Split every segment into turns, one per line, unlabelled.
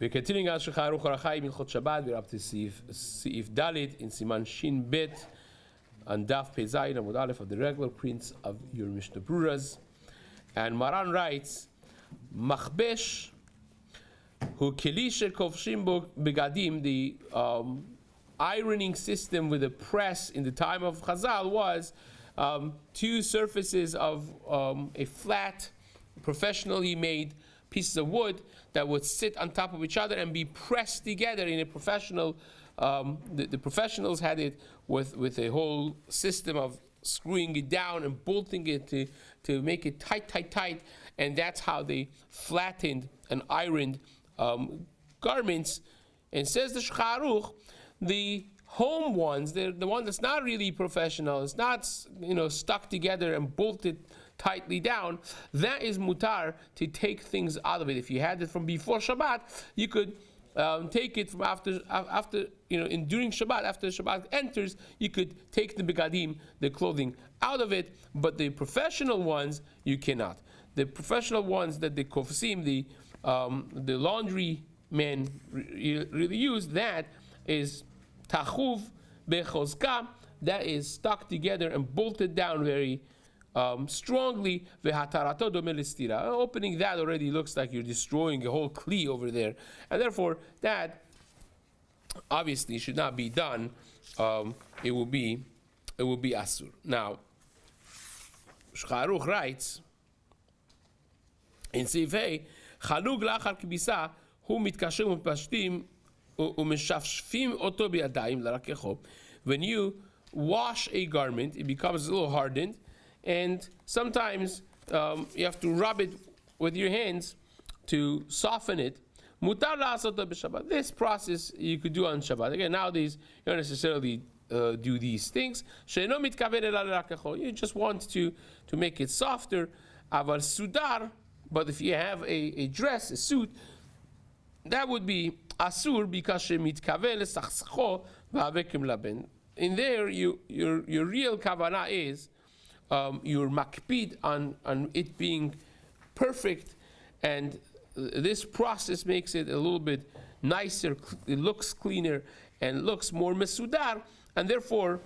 We're continuing on Shulchan Aruch Arachai Milchot Shabbat. We're up to Seif Dalit in Siman Shin Bet on Daf Pei Zayin Amud Aleph of the regular prints of your Mishna Beruras. And Maran writes, Machbesh hu kelisher kovshim begadim. The ironing system with a press in the time of Chazal was two surfaces of a flat, professionally made pieces of wood that would sit on top of each other and be pressed together in a professional. The professionals had it with a whole system of screwing it down and bolting it to make it tight, and that's how they flattened and ironed garments. And says the Shulchan Aruch, the home ones, the one that's not really professional, it's not stuck together and bolted tightly down, that is mutar to take things out of it. If you had it from before Shabbat, you could take it from after during Shabbat, after Shabbat enters, you could take the begadim, the clothing, out of it. But the professional ones, you cannot. The professional ones that the kofsim, the laundry men really use, that is tachuv bechozka, that is stuck together and bolted down very strongly. Opening that already looks like you're destroying a whole kli over there, and therefore that obviously should not be done. It will be asur. Now, Shulchan Aruch writes in Seif, Chalug lachar kibisa hu mitkashim upashtim umeshafshfim oto biyadayim larakecho. When you wash a garment, it becomes a little hardened, and sometimes you have to rub it with your hands to soften it. Mutar la'asot b'Shabbat. This process you could do on Shabbat. Again, nowadays you don't necessarily do these things. She'eno mitkaven ela l'rakecho. You just want to make it softer. Aval sudar. But if you have a dress, a suit, that would be asur because shemitkaven l'sachsacho v'avekim laben. In there, your real kavanah is you're makpid on it being perfect, and this process makes it a little bit nicer. It looks cleaner and looks more mesudar, and therefore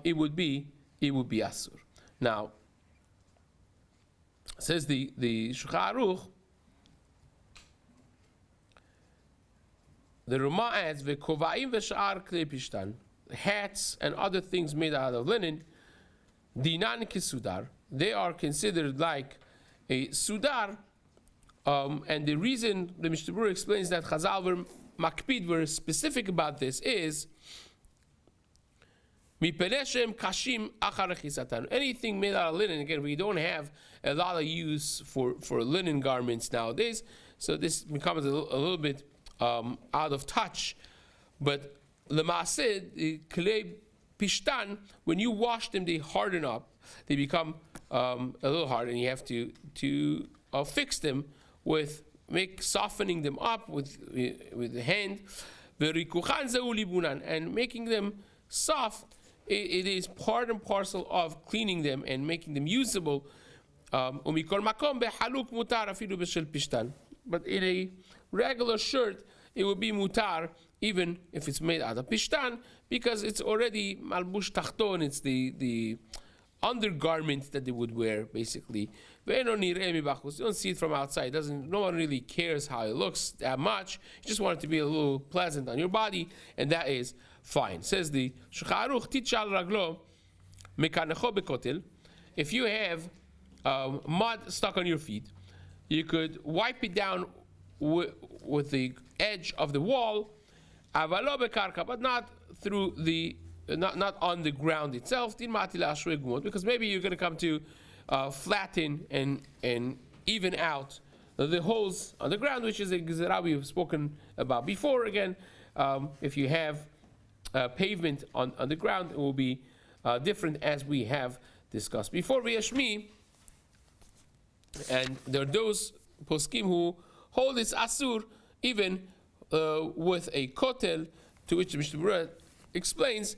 it would be asur. Now, says the Shulchan Aruch, the Rama adds ve'kovaim ve'shar klei pishtan, hats and other things made out of linen, dinan kisudar, they are considered like a sudar, and the reason the Mishna Berura explains that Chazal were makpid, were specific about this, is mipeneshem kashim achar chisatan. Anything made out of linen. Again, we don't have a lot of use for linen garments nowadays, so this becomes a little bit out of touch. But lemaaseh, the klei pishtan, when you wash them, they harden up. They become a little hard, and you have to fix them with softening them up with the hand. And making them soft, it is part and parcel of cleaning them and making them usable. But in a regular shirt, it would be mutar, even if it's made out of pishtan, because it's already malbush tachton, it's the undergarment that they would wear, basically. You don't see it from outside. No one really cares how it looks that much. You just want it to be a little pleasant on your body, and that is fine. Says the Shulchan Aruch, tichal raglo mekanecho bekotel. If you have mud stuck on your feet, you could wipe it down with the edge of the wall, avalo bekarka, but not through not on the ground itself, because maybe you're going to come to flatten and even out the holes on the ground, which is a gezerah we've spoken about before. Again, if you have pavement on the ground, it will be different, as we have discussed before. V'yashmi, and there are those poskim who hold this asur even with a kotel, to which Mishna Berura explains.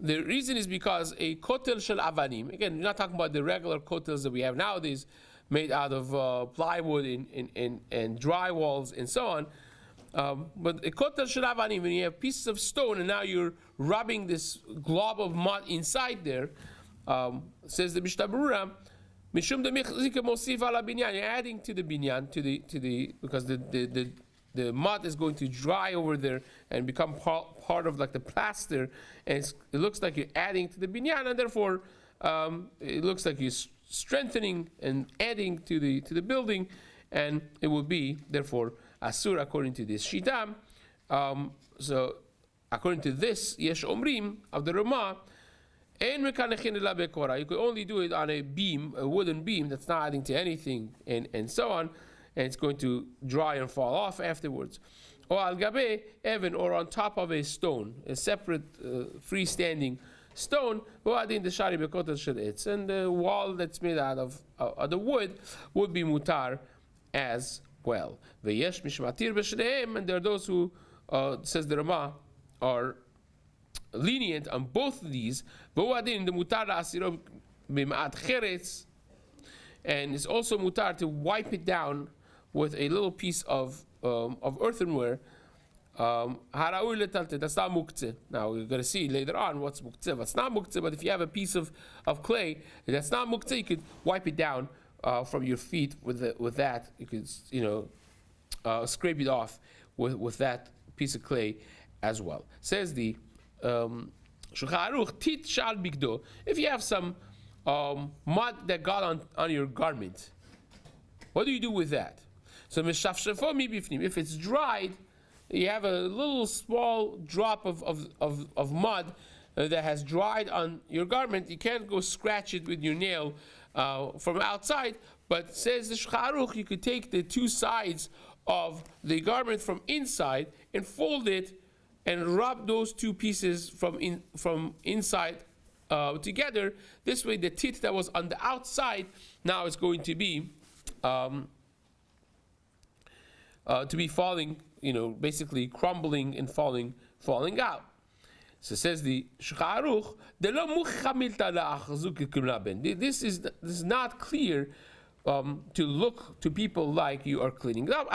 The reason is because a kotel shel avanim, again, you're not talking about the regular kotels that we have nowadays, made out of plywood and drywalls and so on. But kotel shel when you have pieces of stone and now you're rubbing this glob of mud inside there, says the Mishna Berura, mishum demichzika mosif ala binyan, you're adding to the binyan, to the because the mud is going to dry over there and become part of like the plaster, and it looks like you're adding to the binyan, and therefore it looks like you're strengthening and adding to the building, and it will be therefore asur according to this shita. So according to this yesh omrim of the Ramah, you could only do it on a beam, a wooden beam that's not adding to anything, and so on, and it's going to dry and fall off afterwards. Or al gabe even, or on top of a stone, a separate freestanding stone, and the wall that's made out of the wood would be mutar as well. And there are those who, says the Ramah, are lenient on both of these. And it's also mutar to wipe it down with a little piece of earthenware. That's not muktzeh. Now we're going to see later on what's muktzeh, what's not muktzeh. But if you have a piece of clay that's not muktzeh, you could wipe it down from your feet with that. You could scrape it off with that piece of clay as well. Says the Shulchan Aruch, tit shal bigdo. If you have some mud that got on your garment, what do you do with that? So if it's dried, you have a little small drop of mud that has dried on your garment. You can't go scratch it with your nail from outside, but says the Shulchan Aruch, you could take the two sides of the garment from inside and fold it and rub those two pieces from inside together. This way, the tit that was on the outside now is going to be falling, basically crumbling and falling out. So says the Shulchan Aruch, this is not clear to look to people like you are cleaning up.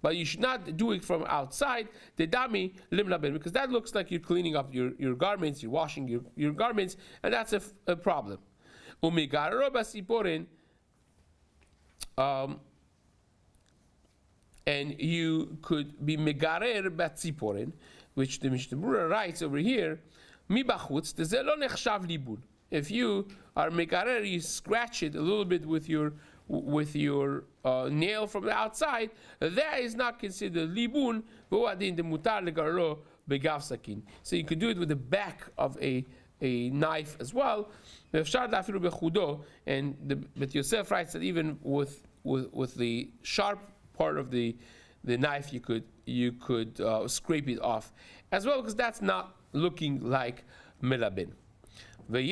But you should not do it from outside, the dami limlaben, because that looks like you're cleaning up your garments, you're washing your garments, and that's a problem. And you could be megarer batziporen, which the Mishna Berura writes over here, mibachutz lo nechshav libun. If you are megarer, you scratch it a little bit with your nail from the outside, that is not considered libun, so you could do it with the back of a knife as well. And but Yosef writes that even with the sharp part of the knife, you could scrape it off as well, because that's not looking like melabin. And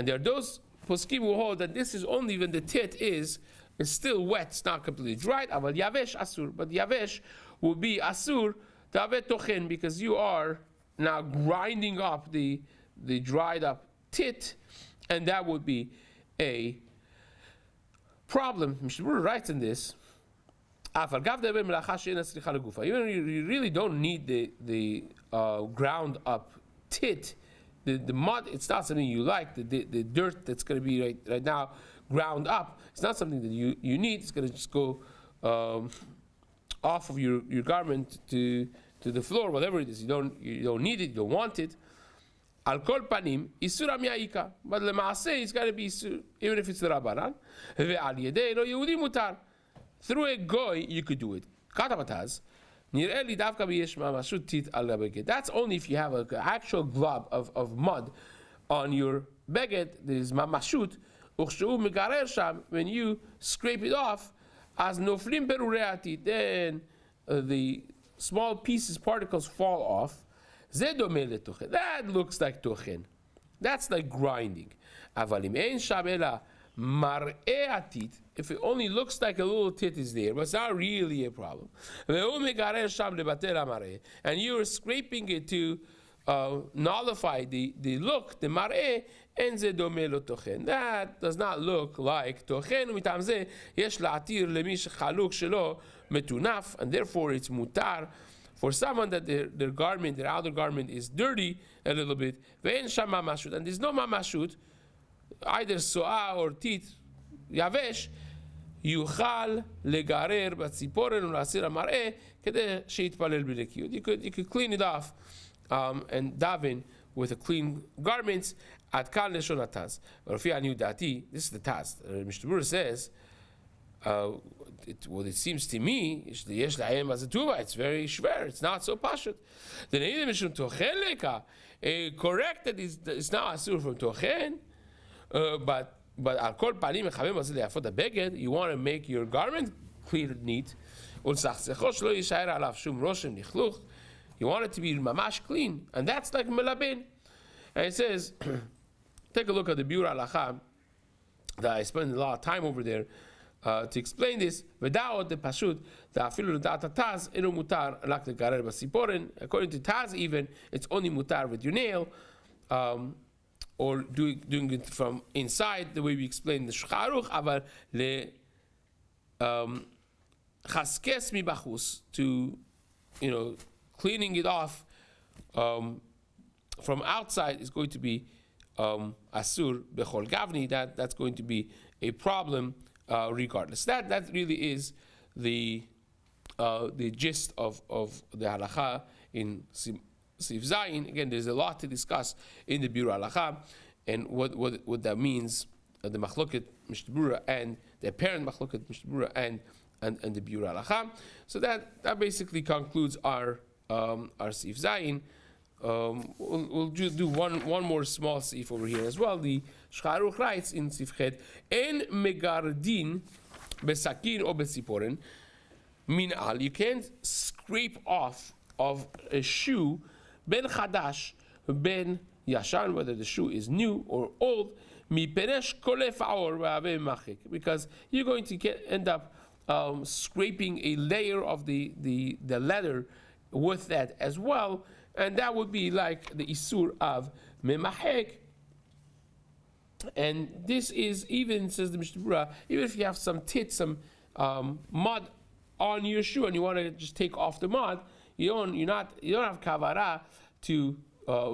there are those poskim who hold that this is only when the tit is still wet, it's not completely dried. But yavesh will be asur tochen, because you are now grinding up the dried up tit, and that would be a problem. Mishna Berura writes in this. You really don't need the ground up tit. The mud, it's not something you like. The dirt that's going to be right now ground up, it's not something that you need. It's going to just go off of your garment to the floor, whatever it is. You don't need it. You don't want it. Al kol panim isuram yaika, but lemaaseh it's got to be isur, even if it's the rabbanan. Ve'al yedei lo Yehudi mutar. Through a goy you could do it. Katabataz. That's only if you have an actual glob of mud on your beged. There's mamashut. When you scrape it off, as noflim berureati, then the small pieces, particles fall off. That looks like tochen. That's like grinding. If it only looks like a little tit is there, but it's not really a problem. And you're scraping it to nullify the look, the mar'eh, en ze dome lo tochen. That does not look like tochen, ומטעם זה יש להתיר למי שחלוק שלו מטונף, and therefore it's mutar for someone that their garment, their outer garment is dirty a little bit, ואין שם ממשות, and there's no ממשות, either soa or teeth, yavesh, יוכל לגרר בציפורן ולהסיר המראה כדי שיתפלל בנקיות. You could clean it off and daven with a clean garments. עד כאן לשון התז. ולפי עניות דעתי, this is the taz. Mishna Berura says, what it seems to me, יש להם as a tuba, it's very schwer, it's not so pashut. The name משום תוכן לקה, correct that it's not asur from תוכן, but על כל פנים מכוון בזה ליפות הבגד, you want to make your garment clean and neat, ולסכסכו שלא יישאר עליו שום רושם לכלוך, you want it to be ממש clean, and that's like מלבן. And it says, take a look at the Biur Halacha, that I spent a lot of time over there to explain this. Without the Pashut, the Afilu Data Taz, Eno Mutar, Lak the Garer Basiporen. According to Taz, even, it's only Mutar with your nail, or doing it from inside, the way we explained the Shcharuch, aber le Chaskes mi Bachus, to, cleaning it off from outside is going to be asur bechol gavni. That's going to be a problem regardless. That really is the gist of the halacha in Seif Zayin. Again, there's a lot to discuss in the Biur Halacha and what that means. The machloket Mishna Berura and the apparent machloket Mishna Berura and the Biur Halacha. So that basically concludes our Seif Zayin. We'll just do one more small seif over here as well. The Shcharuch writes in Seif Chet, En megardin besakin or besiporen min al. You can't scrape off of a shoe ben chadash ben yashan, whether the shoe is new or old, mi peresh kolef aor ve'ave machik, because you're going to end up scraping a layer of the leather with that as well. And that would be like the isur of memahek. And this is even, says the Mishna Berura, even if you have some mud on your shoe and you want to just take off the mud, you don't have kavara to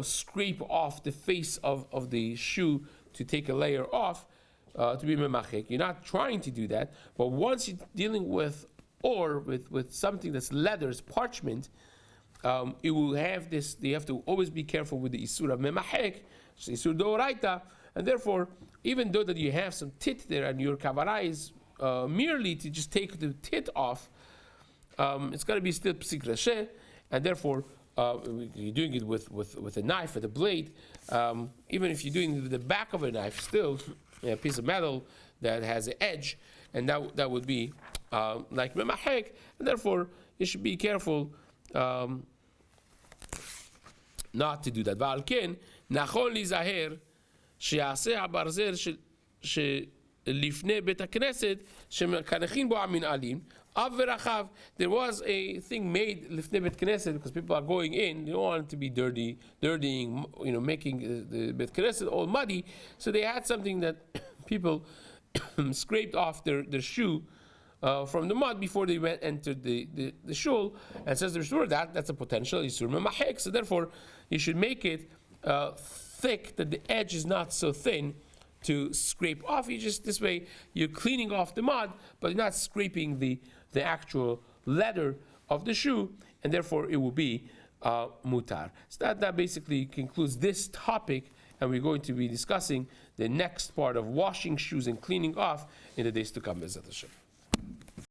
scrape off the face of the shoe to take a layer off to be memahek. You're not trying to do that, but once you're dealing with with something that's leather, it's parchment. It will have this. They have to always be careful with the isur of memahek, isur doraita, and therefore, even though that you have some tit there and your kavara is merely to just take the tit off, it's going to be still psik rashe, and therefore you're doing it with a knife, with a blade. Even if you're doing it with the back of a knife, still a piece of metal that has an edge, and that would be like memahek, and therefore you should be careful. Not to do that. ועל כן, נכון להיזהר שיעשה הברזל שלפני בית הכנסת שמקנחים בו המנהלים אב ורחב. There was a thing made לפני בית כנסת because people are going in, they don't want it to be dirtying, making the beit knesset all muddy, so they had something that people scraped off their shoe from the mud before they entered the shul, and says the Rishur that's a potential isur memahek. So therefore, you should make it thick that the edge is not so thin to scrape off. You just this way you're cleaning off the mud, but you're not scraping the actual leather of the shoe, and therefore it will be mutar. So that basically concludes this topic, and we're going to be discussing the next part of washing shoes and cleaning off in the days to come. Bezat Hashem.